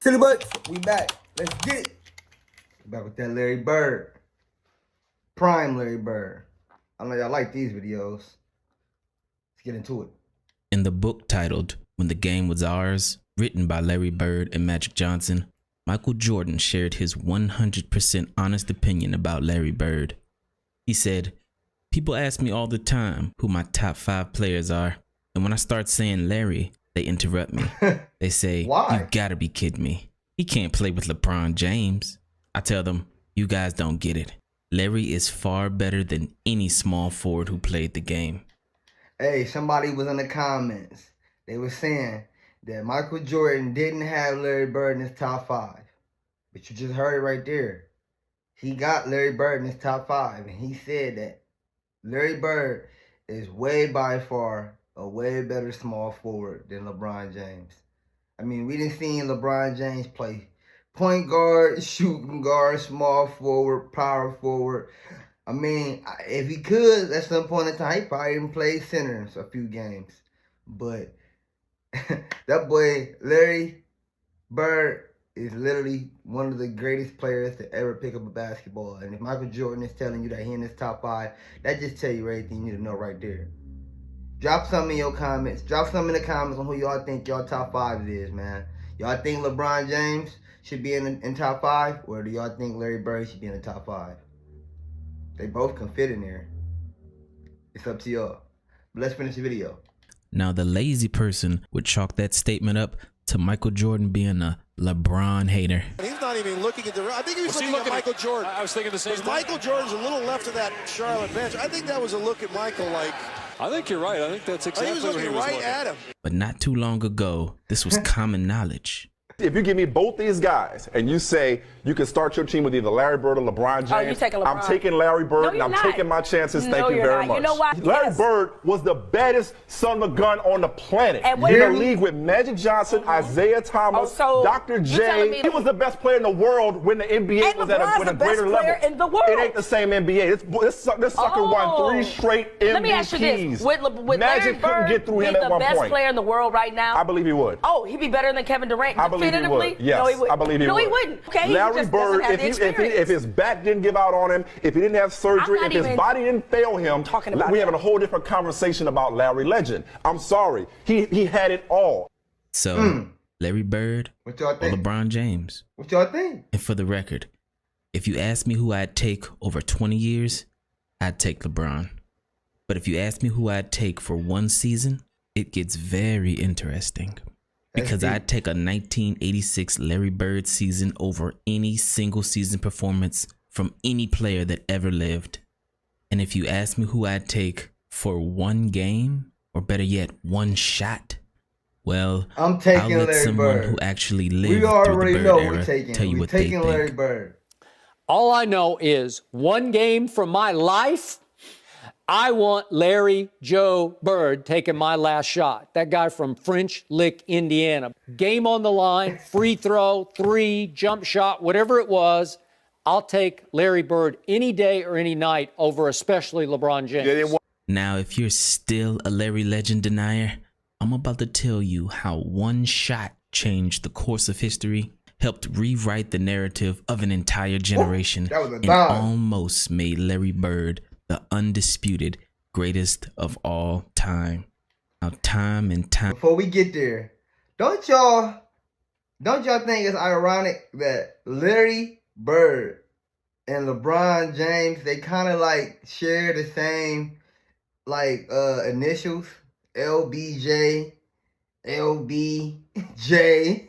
Silly butts, we back. Let's get it. Back with that Larry Bird. Prime Larry Bird. I know y'all like these videos. Let's get into it. In the book titled When the Game Was Ours, written by Larry Bird and Magic Johnson, Michael Jordan shared his 100% honest opinion about Larry Bird. He said, "People ask me all the time who my top 5 players are, and when I start saying Larry, they interrupt me. They say, Why? You gotta be kidding me. He can't play with LeBron James." I tell them, you guys don't get it. Larry is far better than any small forward who played the game. Hey, somebody was in the comments. They were saying that Michael Jordan didn't have Larry Bird in his top 5. But you just heard it right there. He got Larry Bird in his top 5. And he said that Larry Bird is way by far a way better small forward than LeBron James. I mean, we didn't see LeBron James play point guard, shooting guard, small forward, power forward. I mean, if he could, at some point in time, he probably even played center a few games. But that boy, Larry Bird, is literally one of the greatest players to ever pick up a basketball. And if Michael Jordan is telling you that he in his top 5, that just tell you everything you need to know right there. Drop some in your comments. Drop some in the comments on who y'all think y'all top 5 is, man. Y'all think LeBron James should be in top 5? Or do y'all think Larry Bird should be in the top 5? They both can fit in there. It's up to y'all. But let's finish the video. Now, the lazy person would chalk that statement up to Michael Jordan being a LeBron hater. He's not even looking at the. I think he was looking at Michael Jordan. I was thinking the same thing. Michael Jordan's a little left of that Charlotte bench. I think that was a look at Michael like. I think you're right. I think that's exactly he was what looking he was right looking at him. But not too long ago, this was common knowledge. If you give me both these guys and you say you can start your team with either Larry Bird or LeBron James, you taking LeBron. I'm taking Larry Bird No, and I'm you're not. taking my chances. No, Thank you you're very not. much. You know why? Larry Yes. Bird was the baddest son of a gun on the planet. And In what- the league with Magic Johnson, Isaiah Thomas, Oh, so Dr. you're telling me J. He was the best player in the world when the NBA And was at LeBron's a the best greater player level. in the world. It ain't the same NBA. This sucker won 3 straight MVPs. Let me ask you this. Would Magic Larry couldn't Bird get through be him at the one best point. player in the world right now? I believe he would. Oh, he'd be better than Kevin Durant. I believe he definitively? would. Yes, No, he wouldn't. I believe he no, would. he wouldn't. Okay, he Larry just Bird, doesn't have the experience. if his back didn't give out on him, if he didn't have surgery, I'm not if his even body didn't fail him, talking about we're that. having a whole different conversation about Larry Legend. I'm sorry. He had it all. So, Larry Bird What y'all or think? LeBron James? What y'all think? And for the record, if you ask me who I'd take over 20 years, I'd take LeBron. But if you ask me who I'd take for one season, it gets very interesting. Because deep. I'd take a 1986 Larry Bird season over any single season performance from any player that ever lived. And if you ask me who I'd take for one game, or better yet, one shot, well, I'm taking I'll let Larry someone Bird. who actually lived We through already the Bird know era we're taking. tell you We're what they taking think. Larry Bird. All I know is one game from my life, I want Larry Joe Bird taking my last shot. That guy from French Lick, Indiana. Game on the line, free throw, 3, jump shot, whatever it was. I'll take Larry Bird any day or any night over especially LeBron James. Now, if you're still a Larry Legend denier, I'm about to tell you how one shot changed the course of history, helped rewrite the narrative of an entire generation, that was a and dime. almost made Larry Bird the undisputed greatest of all time. Now, time and time. Before we get there, don't y'all think it's ironic that Larry Bird and LeBron James, they kind of like share the same like initials? LBJ, LBJ.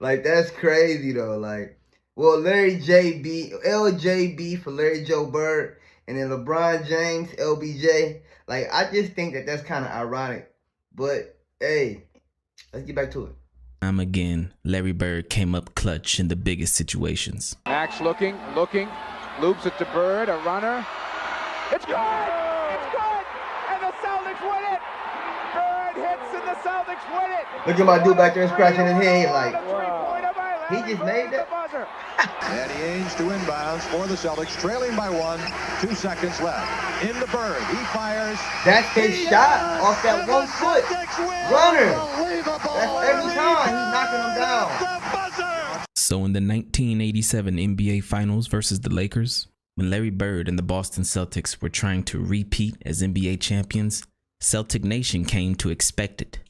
Like, that's crazy though. Like, well, Larry JB, LJB for Larry Joe Bird, and then LeBron James, LBJ. Like, I just think that that's kind of ironic. But hey, let's get back to it. Time again, Larry Bird came up clutch in the biggest situations. Max looking, loops it to Bird, a runner. It's good! It's good! And the Celtics win it! Bird hits and the Celtics win it! Look at my dude back there scratching his head like, Three-pointer by He just made that. Danny Ainge to inbounds for the Celtics, trailing by 1, 2 seconds left. Into Bird, he fires. That's his shot off that 1 foot runner. That's every time he's knocking them down. So in the 1987 NBA Finals versus the Lakers, when Larry Bird and the Boston Celtics were trying to repeat as NBA champions, Celtic Nation came to expect it.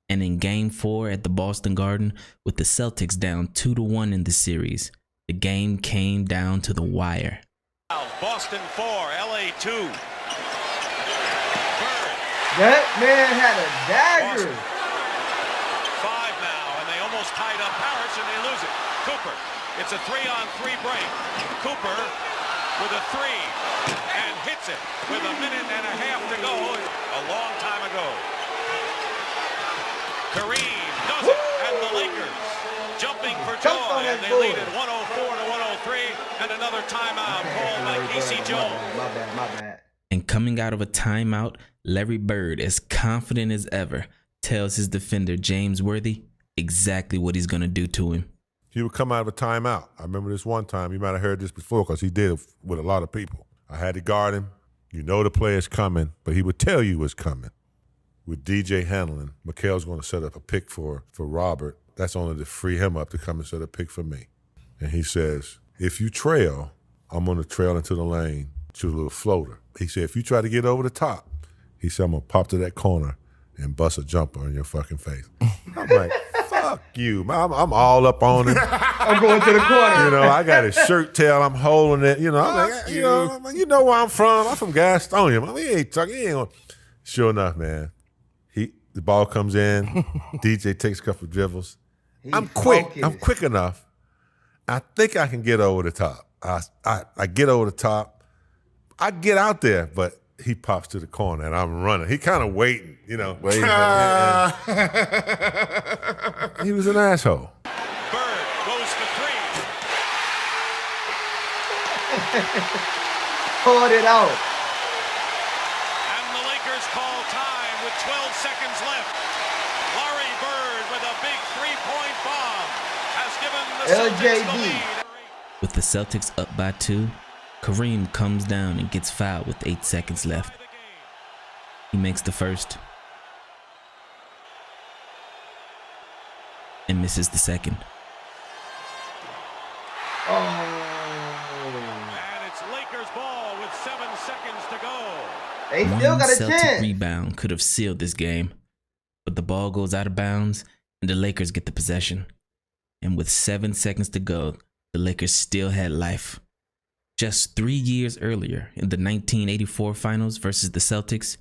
And in Game 4 at the Boston Garden, with the Celtics down 2-1 in the series, the game came down to the wire. Boston 4, LA 2. Bird. That man had a dagger. Boston. 5 now, and they almost tied up Harris, and they lose it. Cooper, it's a 3-on-3 break. Cooper with a 3, and hits it with a minute and a half to go, a long time ago. Kareem does it, and the Lakers jumping for joy, and they lead it 104-103, and another timeout called by Casey Jones. My bad. And coming out of a timeout, Larry Bird, as confident as ever, tells his defender James Worthy exactly what he's going to do to him. He would come out of a timeout. I remember this one time, you might have heard this before because he did it with a lot of people. I had to guard him. You know the player's coming, but he would tell you what's coming. With DJ handling, Mikhail's going to set up a pick for Robert. That's only to free him up to come and set a pick for me. And he says, if you trail, I'm going to trail into the lane to a little floater. He said, if you try to get over the top, he said, I'm going to pop to that corner and bust a jumper in your fucking face. I'm like, fuck you. I'm all up on him. I'm going to the corner. You know, I got his shirt tail. I'm holding it. You know, I'm like, you know where I'm from. I'm from Gastonia. Man, we ain't talking. He ain't gonna. Sure enough, man. The ball comes in. DJ takes a couple of dribbles. I'm quick. Focused. I'm quick enough. I think I can get over the top. I get over the top. I get out there, but he pops to the corner and I'm running. He kind of waiting, you know. Waiting. He was an asshole. Bird goes for 3. Pulled it out. And the Lakers call time with 12 seconds left. Larry Bird with a big 3-point bomb has given the Celtics the lead. With the Celtics up by 2, Kareem comes down and gets fouled with 8 seconds left. He makes the first and misses the second. And it's Lakers ball with 7 seconds to go. They One still got a Celtic chance. rebound could have sealed this game, but the ball goes out of bounds and the Lakers get the possession. And with 7 seconds to go, the Lakers still had life. Just 3 years earlier, in the 1984 finals versus the Celtics,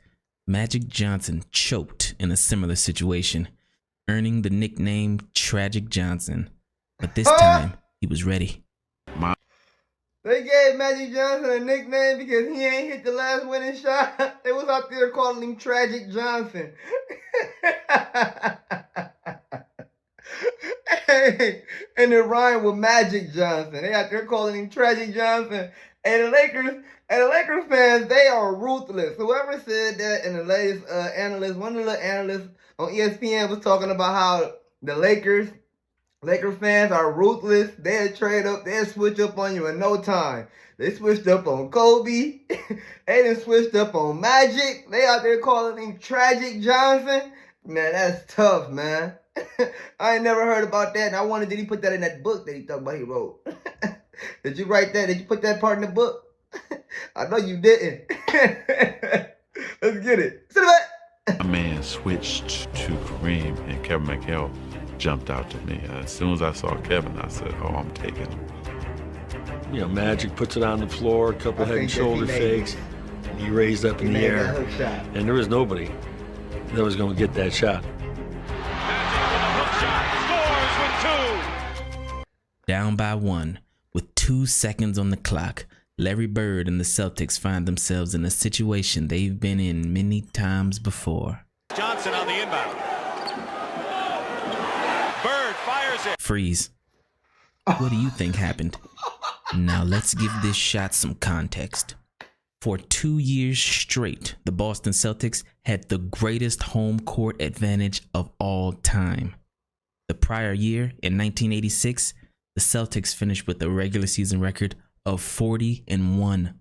Magic Johnson choked in a similar situation, earning the nickname Tragic Johnson. But this time, he was ready. They gave Magic Johnson a nickname because he ain't hit the last winning shot. They was out there calling him Tragic Johnson. Hey, and it rhymed with Magic Johnson. They out there calling him Tragic Johnson. And the Lakers fans, they are ruthless. Whoever said that in the latest analyst, one of the analysts on ESPN was talking about how the Lakers fans are ruthless. They'll trade up, they'll switch up on you in no time. They switched up on Kobe. They done switched up on Magic. They out there calling him Tragic Johnson. Man, that's tough, man. I ain't never heard about that. And I wondered, did he put that in that book that he talked about he wrote? Did you write that? Did you put that part in the book? I know you didn't. Let's get it. Sit back. My man switched to Kareem, and Kevin McHale jumped out to me. As soon as I saw Kevin, I said, oh, I'm taking him. You know, Magic puts it on the floor, a couple head and shoulder fakes, and he raised up in the air. And there was nobody that was going to get that shot. Down by 1, with 2 seconds on the clock, Larry Bird and the Celtics find themselves in a situation they've been in many times before. Johnson on the inbound. Bird fires it. Freeze. What do you think happened? Now let's give this shot some context. For 2 years straight, the Boston Celtics had the greatest home court advantage of all time. The prior year, in 1986, the Celtics finished with a regular season record of 40-1.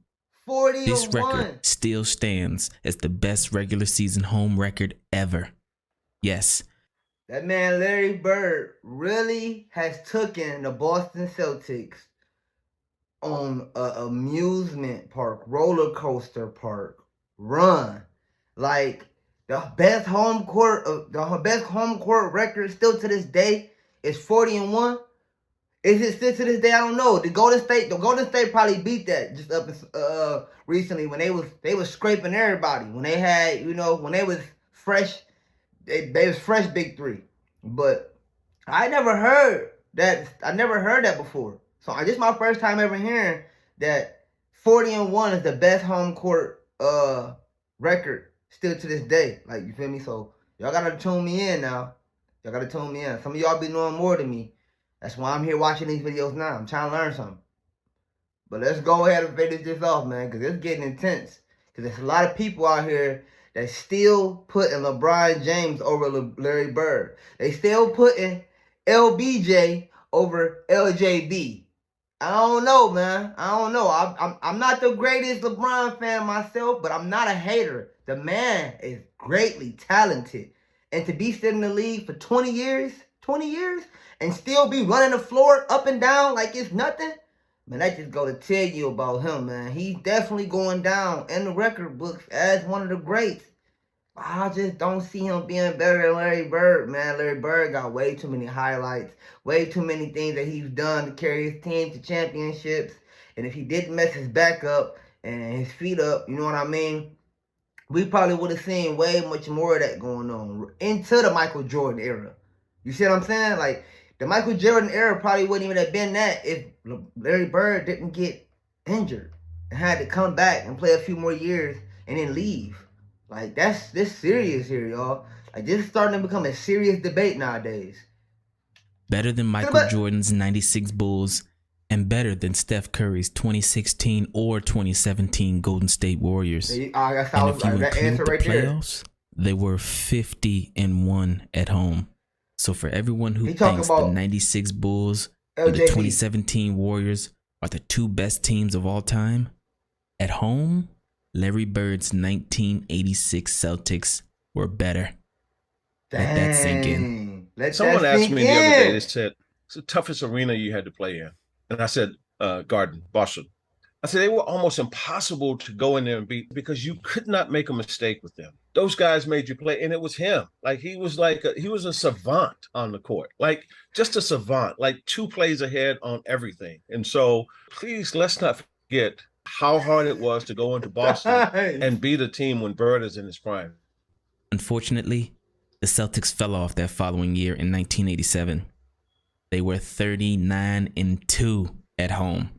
40-1. This record still stands as the best regular season home record ever. Yes. That man Larry Bird really has taken the Boston Celtics on an amusement park, roller coaster park run. Like the best home court record still to this day is 40-1. Is it still to this day? I don't know. The Golden State probably beat that just up recently when they was scraping everybody. When they had, when they was fresh, they was fresh Big Three. But I never heard that. I never heard that before. So this is my first time ever hearing that 40-1 is the best home court record still to this day. Like, you feel me? So y'all gotta tune me in now. Y'all gotta tune me in. Some of y'all be knowing more than me. That's why I'm here watching these videos now. I'm trying to learn something. But let's go ahead and finish this off, man, because it's getting intense. Because there's a lot of people out here that still putting LeBron James over Larry Bird. They still putting LBJ over LJB. I don't know, man. I don't know. I'm not the greatest LeBron fan myself, but I'm not a hater. The man is greatly talented. And to be sitting in the league for 20 years, and still be running the floor up and down like it's nothing, man, I just go to tell you about him, man. He's definitely going down in the record books as one of the greats. I just don't see him being better than Larry Bird, man. Larry Bird got way too many highlights, way too many things that he's done to carry his team to championships. And if he didn't mess his back up and his feet up, you know what I mean, we probably would have seen way much more of that going on into the Michael Jordan era. You see what I'm saying? Like, the Michael Jordan era probably wouldn't even have been that if Larry Bird didn't get injured and had to come back and play a few more years and then leave. Like, this serious here, y'all. Like, this is starting to become a serious debate nowadays. Better than Michael Jordan's 96 Bulls and better than Steph Curry's 2016 or 2017 Golden State Warriors. And if you include the playoffs, they were 50-1 at home. So for everyone who thinks the 96 Bulls and the 2017 Warriors are the two best teams of all time, at home, Larry Bird's 1986 Celtics were better. Let that sink in. Someone asked me the other day, they said, it's the toughest arena you had to play in. And I said, Garden, Boston. I said, they were almost impossible to go in there and beat because you could not make a mistake with them. Those guys made you play, and it was him. Like, he was a savant on the court. Like, just a savant, like 2 plays ahead on everything. And so, please, let's not forget how hard it was to go into Boston and beat a team when Bird is in his prime. Unfortunately, the Celtics fell off that following year in 1987. They were 39-2 at home.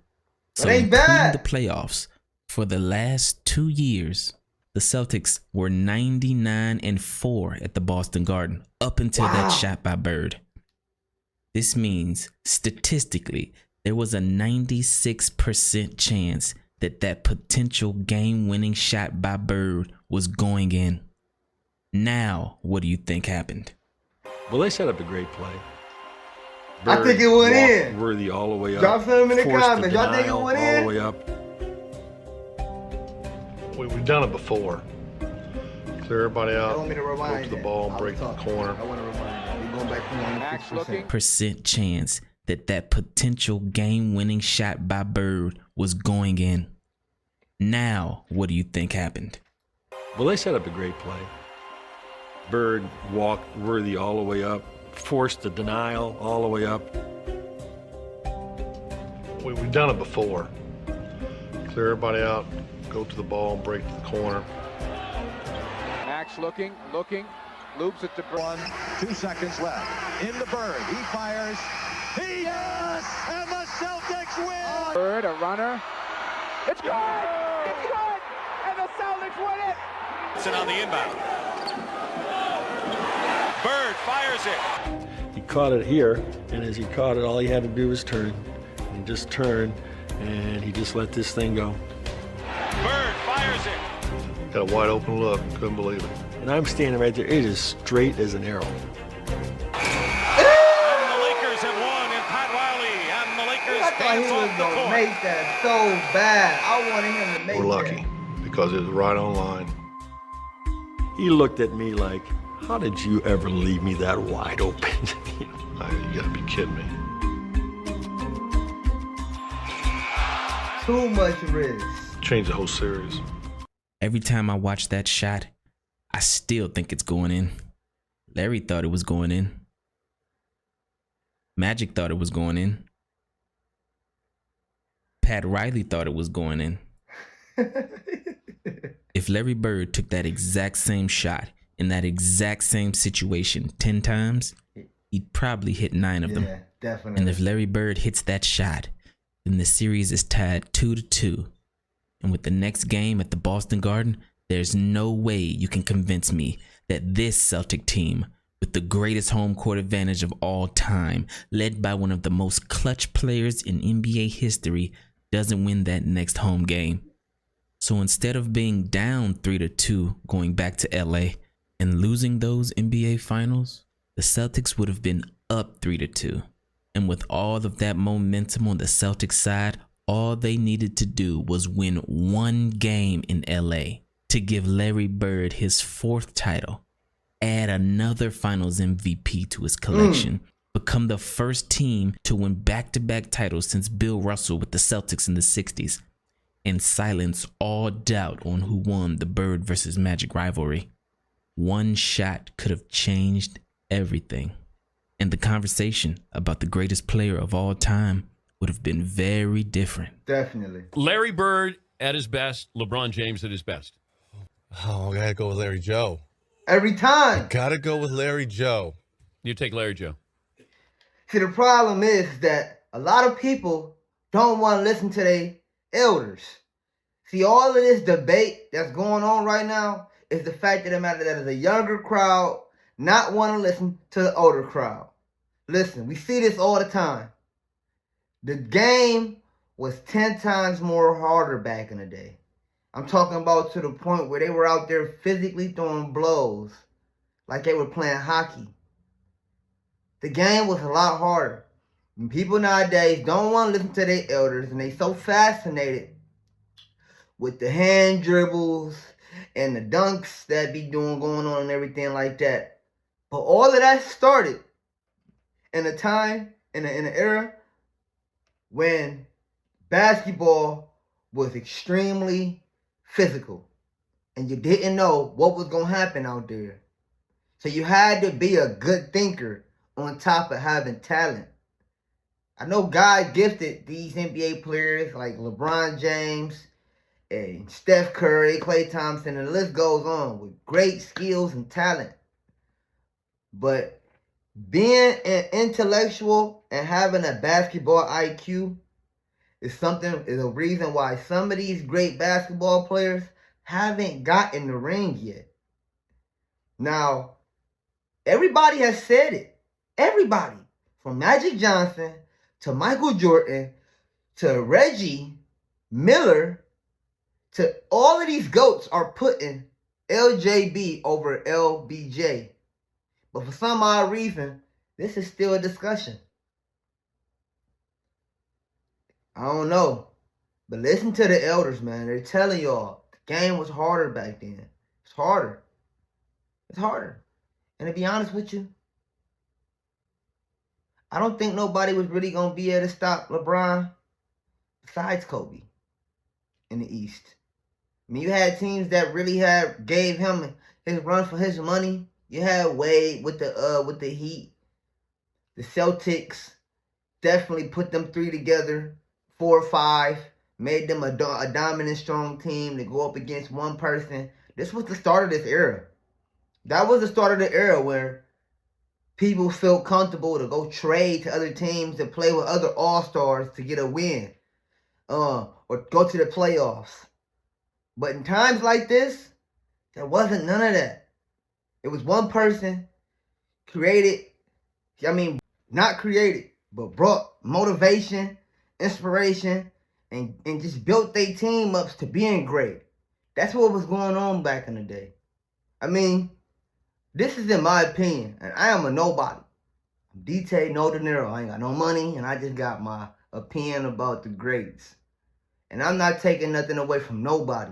So that ain't bad. The playoffs, for the last 2 years, the Celtics were 99-4 at the Boston Garden up until that shot by Bird. This means statistically, there was a 96% chance that potential game-winning shot by Bird was going in. Now, what do you think happened? Well, they set up a great play. Bird, I think it went in. Worthy all the way up. Drop some in the comments. Y'all think it went in? All the way up. We've done it before. Clear everybody out. Want me to go to the ball and break the corner. I want to remind you. We're going back to 96%. Percent chance that potential game-winning shot by Bird was going in. Now, what do you think happened? Well, they set up a great play. Bird walked Worthy all the way up, forced the denial all the way up. We've done it before. Clear everybody out, go to the ball and break the corner. Max looking, loops it to Bird. 2 seconds left. In the Bird, he fires. Yes! And the Celtics win! Bird, a runner. It's good! It's good! And the Celtics win it! It's on the inbound. Bird fires it. He caught it here, and as he caught it, all he had to do was turn. He just turned, and he just let this thing go. Bird fires it. Got a wide open look, couldn't believe it. And I'm standing right there. It is straight as an arrow. I thought he was gonna make that so bad. I wanted him to make We're lucky that. because it was right on line. He looked at me like, how did you ever leave me that wide open? You gotta be kidding me. Too much risk. Changed the whole series. Every time I watch that shot, I still think it's going in. Larry thought it was going in. Magic thought it was going in. Pat Riley thought it was going in. If Larry Bird took that exact same shot in that exact same situation 10 times, he'd probably hit 9 of them. Yeah, definitely. And if Larry Bird hits that shot, then the series is tied 2-2. And with the next game at the Boston Garden, there's no way you can convince me that this Celtic team, with the greatest home court advantage of all time, led by one of the most clutch players in NBA history, doesn't win that next home game. So instead of being down 3-2 going back to LA and losing those NBA finals, the Celtics would have been up 3-2. And with all of that momentum on the Celtics side, all they needed to do was win one game in LA to give Larry Bird his 4th title, add another Finals MVP to his collection, become the first team to win back-to-back titles since Bill Russell with the Celtics in the 60s, and silence all doubt on who won the Bird versus Magic rivalry. One shot could have changed everything. And the conversation about the greatest player of all time would have been very different. Definitely. Larry Bird at his best, LeBron James at his best. Oh, I gotta go with Larry Joe. Every time. Gotta go with Larry Joe. You take Larry Joe. See, the problem is that a lot of people don't want to listen to their elders. See, all of this debate that's going on right now is the fact of the matter that is a younger crowd not want to listen to the older crowd. Listen, we see this all the time. The game was 10 times more harder back in the day. I'm talking about to the point where they were out there physically throwing blows like they were playing hockey. The game was a lot harder. And people nowadays don't want to listen to their elders, and they so fascinated with the hand dribbles and the dunks that be going on and everything like that. But all of that started in a time, in an era, when basketball was extremely physical. And you didn't know what was going to happen out there. So you had to be a good thinker on top of having talent. I know God gifted these NBA players like LeBron James and Steph Curry, Klay Thompson, and the list goes on with great skills and talent. But being an intellectual and having a basketball IQ is a reason why some of these great basketball players haven't gotten the ring yet. Now, everybody has said it. Everybody, from Magic Johnson to Michael Jordan to Reggie Miller to all of these GOATs are putting LJB over LBJ. But for some odd reason, this is still a discussion. I don't know. But listen to the elders, man. They're telling y'all the game was harder back then. It's harder. It's harder. And to be honest with you, I don't think nobody was really going to be able to stop LeBron besides Kobe in the East. I mean, you had teams that really gave him his run for his money. You had Wade with the Heat. The Celtics definitely put them 3 together, 4 or 5, made them a dominant, strong team to go up against one person. This was the start of this era. That was the start of the era where people felt comfortable to go trade to other teams and play with other all-stars to get a win, or go to the playoffs. But in times like this, there wasn't none of that. It was one person not created, but brought motivation, inspiration, and just built their team up to being great. That's what was going on back in the day. I mean, this is in my opinion, and I am a nobody. I'm DtaeNoDinero. I ain't got no money, and I just got my opinion about the greats. And I'm not taking nothing away from nobody.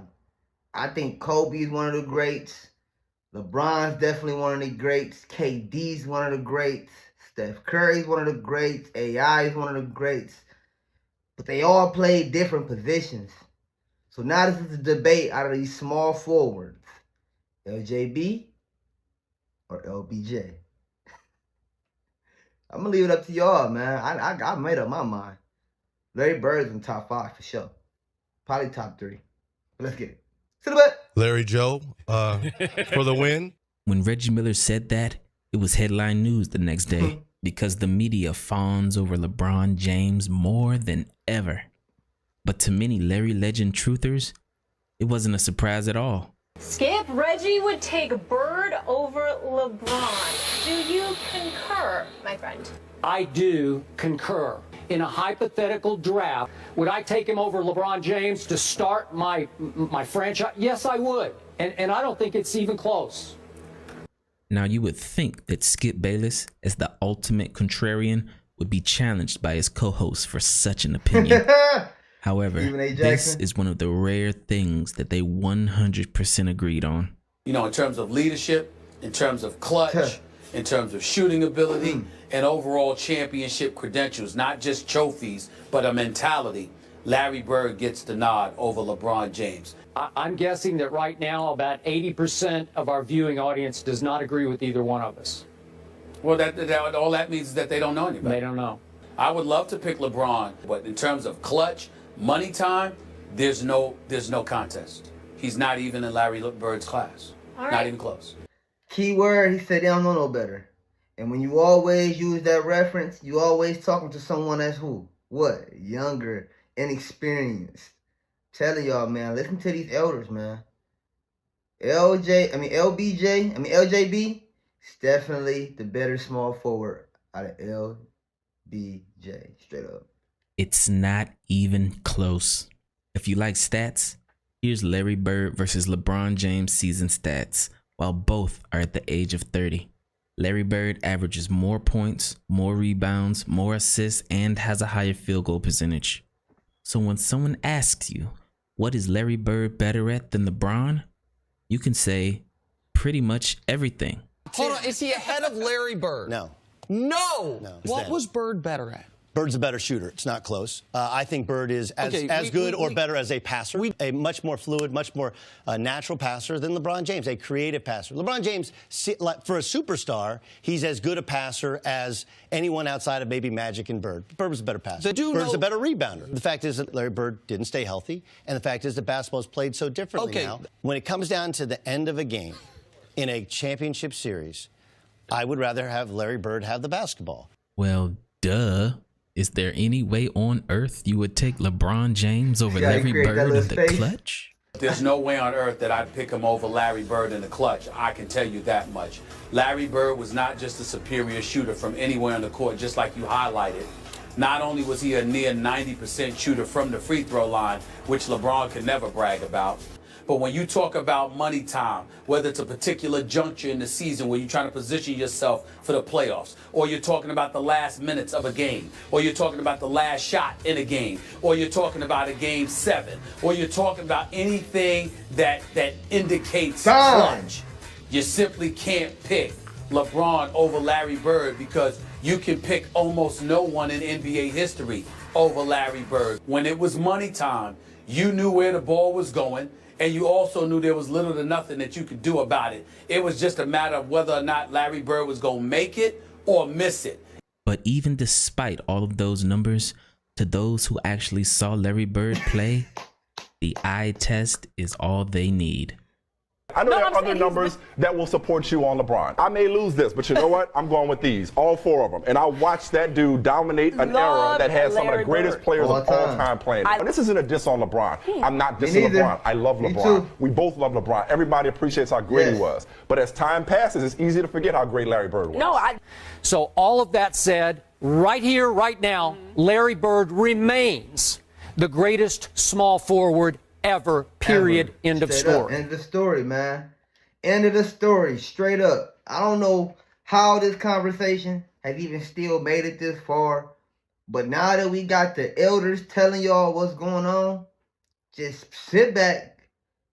I think Kobe's one of the greats. LeBron's definitely one of the greats. KD's one of the greats. Steph Curry's one of the greats. AI is one of the greats. But they all play different positions. So now this is a debate out of these small forwards. LJB or LBJ? I'm going to leave it up to y'all, man. I made up my mind. Larry Bird's in top 5 for sure. Probably top 3. But let's get it. To the bet. Larry Joe for the win. When Reggie Miller said that, it was headline news the next day because the media fawns over LeBron James more than ever. But to many Larry Legend truthers, it wasn't a surprise at all. Skip, Reggie would take Bird over LeBron. Do you concur, my friend? I do concur. In a hypothetical draft, would I take him over LeBron James to start my franchise? Yes, I would. And I don't think it's even close. Now, you would think that Skip Bayless, as the ultimate contrarian, would be challenged by his co-host for such an opinion. However, this is one of the rare things that they 100% agreed on. You know, in terms of leadership, in terms of clutch, in terms of shooting ability, and overall championship credentials, not just trophies, but a mentality, Larry Bird gets the nod over LeBron James. I'm guessing that right now about 80% of our viewing audience does not agree with either one of us. Well, all that means is that they don't know anybody. They don't know. I would love to pick LeBron, but in terms of clutch, money time, there's no contest. He's not even in Larry Bird's class. Not even close. Key word, he said they don't know no better. And when you always use that reference, you always talking to someone that's who? What? Younger, inexperienced. Telling y'all, man, listen to these elders, man. LJB is definitely the better small forward out of LBJ. Straight up. It's not even close. If you like stats, here's Larry Bird versus LeBron James season stats, while both are at the age of 30. Larry Bird averages more points, more rebounds, more assists, and has a higher field goal percentage. So when someone asks you, what is Larry Bird better at than LeBron? You can say pretty much everything. Hold on, is he ahead of Larry Bird? No. No! He's What down. was Bird better at? Bird's a better shooter. It's not close. I think Bird is as good or better as a passer. A much more fluid, much more natural passer than LeBron James, a creative passer. LeBron James, for a superstar, he's as good a passer as anyone outside of maybe Magic and Bird. Bird was a better passer. Bird's a better rebounder. The fact is that Larry Bird didn't stay healthy, and the fact is that basketball is played so differently now. When it comes down to the end of a game in a championship series, I would rather have Larry Bird have the basketball. Well, duh. Is there any way on earth you would take LeBron James over Larry Bird in the clutch? There's no way on earth that I'd pick him over Larry Bird in the clutch. I can tell you that much. Larry Bird was not just a superior shooter from anywhere on the court, just like you highlighted. Not only was he a near 90% shooter from the free throw line, which LeBron could never brag about, but when you talk about money time, whether it's a particular juncture in the season where you're trying to position yourself for the playoffs, or you're talking about the last minutes of a game, or you're talking about the last shot in a game, or you're talking about a game 7, or you're talking about anything that indicates clutch, you simply can't pick LeBron over Larry Bird because you can pick almost no one in NBA history over Larry Bird. When it was money time, you knew where the ball was going, and you also knew there was little to nothing that you could do about it. It was just a matter of whether or not Larry Bird was going to make it or miss it. But even despite all of those numbers, to those who actually saw Larry Bird play, the eye test is all they need. I know there are other numbers that will support you on LeBron. I may lose this, but you know what? I'm going with these, all 4 of them. And I watched that dude dominate an era that had some of the greatest players of all time playing. And this isn't a diss on LeBron. I'm not dissing LeBron. I love LeBron. We both love LeBron. Everybody appreciates how great he was. But as time passes, it's easy to forget how great Larry Bird was. So all of that said, right here, right now, Larry Bird remains the greatest small forward ever, period, end of story. End of the story, man. End of the story, straight up. I don't know how this conversation has even still made it this far, But now that we got the elders telling y'all what's going on, just sit back,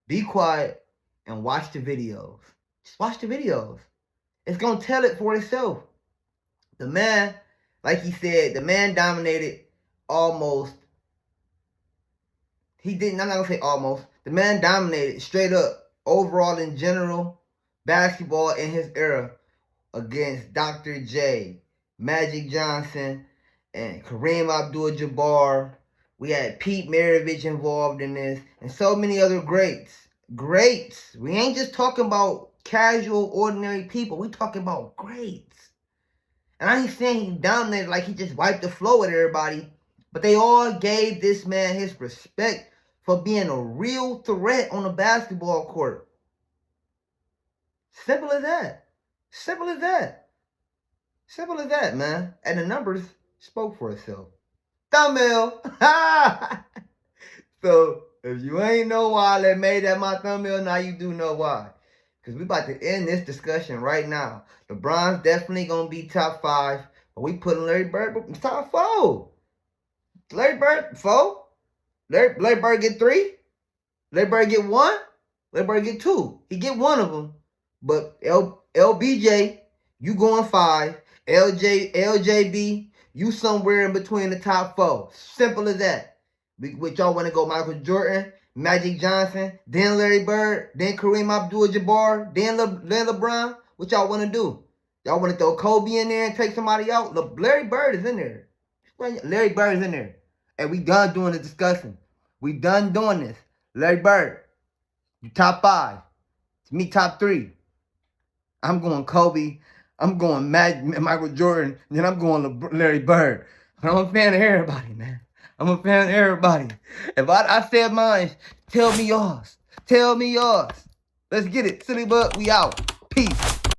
be quiet, and watch the videos. Just watch the videos. It's going to tell it for itself. The man, like he said, the man dominated almost. He didn't, I'm not going to say almost. The man dominated straight up, overall in general, basketball in his era against Dr. J, Magic Johnson, and Kareem Abdul-Jabbar. We had Pete Maravich involved in this, and so many other greats. Greats. We ain't just talking about casual, ordinary people. We talking about greats. And I ain't saying he dominated like he just wiped the floor with everybody, but they all gave this man his respect for being a real threat on the basketball court. Simple as that. Simple as that. Simple as that, man. And the numbers spoke for itself. Thumbnail. So, if you ain't know why they made that my thumbnail, now you do know why. Because we about to end this discussion right now. LeBron's definitely going to be top 5. But we putting Larry Bird in top 4. Larry Bird, 4. Larry Bird get 3. Larry Bird get 1. Larry Bird get 2. He get one of them. But LBJ, you going 5. LJB, you somewhere in between the top 4. Simple as that. Which y'all want to go Michael Jordan, Magic Johnson, then Larry Bird, then Kareem Abdul-Jabbar, then LeBron. What y'all want to do? Y'all want to throw Kobe in there and take somebody out? Look, Larry Bird is in there. Larry Bird is in there. And we done doing the discussion. We done doing this. Larry Bird, you top 5. It's me top 3. I'm going Kobe. I'm going Michael Jordan. And then I'm going Larry Bird. But I'm a fan of everybody, man. I'm a fan of everybody. If I said mine, tell me yours. Tell me yours. Let's get it. Silly Butt, we out. Peace.